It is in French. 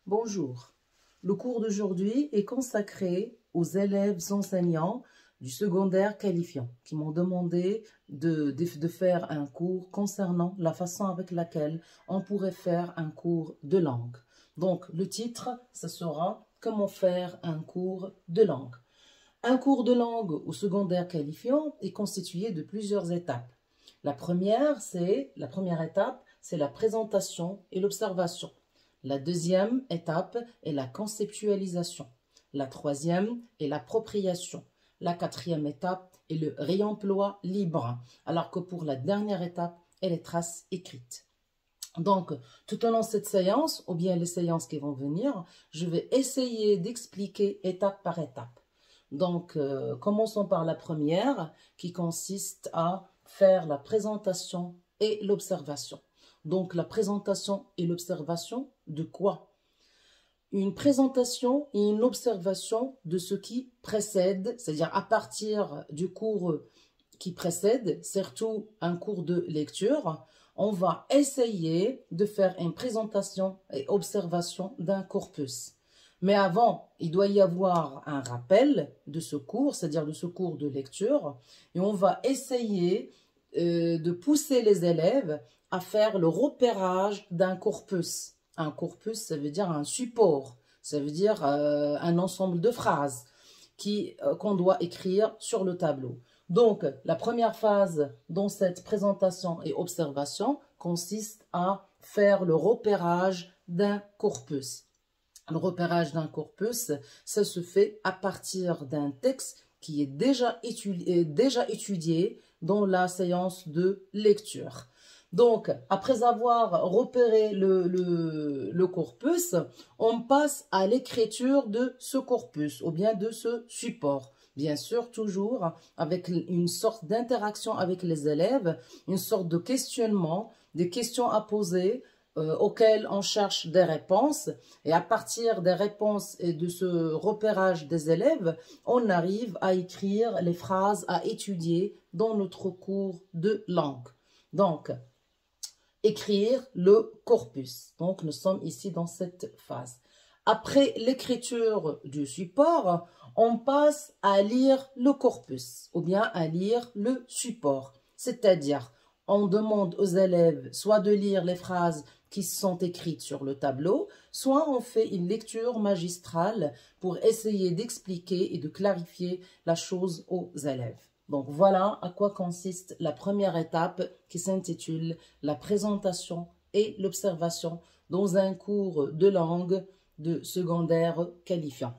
Bonjour. Le cours d'aujourd'hui est consacré aux élèves enseignants du secondaire qualifiant qui m'ont demandé de faire un cours concernant la façon avec laquelle on pourrait faire un cours de langue. Donc, le titre, ce sera « Comment faire un cours de langue ». Un cours de langue au secondaire qualifiant est constitué de plusieurs étapes. La première étape, c'est la présentation et l'observation. La deuxième étape est la conceptualisation. La troisième est l'appropriation. La quatrième étape est le réemploi libre, alors que pour la dernière étape, est les traces écrites. Donc, tout au long de cette séance, ou bien les séances qui vont venir, je vais essayer d'expliquer étape par étape. Donc, commençons par la première, qui consiste à faire la présentation et l'observation. Donc, la présentation et l'observation de quoi? Une présentation et une observation de ce qui précède, c'est-à-dire à partir du cours qui précède, surtout un cours de lecture, on va essayer de faire une présentation et observation d'un corpus. Mais avant, il doit y avoir un rappel de ce cours, c'est-à-dire de ce cours de lecture, et on va essayer de pousser les élèves à faire le repérage d'un corpus. Un corpus, ça veut dire un support, ça veut dire un ensemble de phrases qu'on doit écrire sur le tableau. Donc, la première phase dans cette présentation et observation consiste à faire le repérage d'un corpus. Le repérage d'un corpus, ça se fait à partir d'un texte qui est déjà étudié dans la séance de lecture. Donc, après avoir repéré le corpus, on passe à l'écriture de ce corpus ou bien de ce support. Bien sûr, toujours avec une sorte d'interaction avec les élèves, une sorte de questionnement, des questions à poser, auxquelles on cherche des réponses, et à partir des réponses et de ce repérage des élèves, on arrive à écrire les phrases à étudier dans notre cours de langue. Donc, écrire le corpus. Donc, nous sommes ici dans cette phase. Après l'écriture du support, on passe à lire le corpus ou bien à lire le support. C'est-à-dire, on demande aux élèves soit de lire les phrases qui sont écrites sur le tableau, soit on fait une lecture magistrale pour essayer d'expliquer et de clarifier la chose aux élèves. Donc voilà à quoi consiste la première étape qui s'intitule la présentation et l'observation dans un cours de langue de secondaire qualifiant.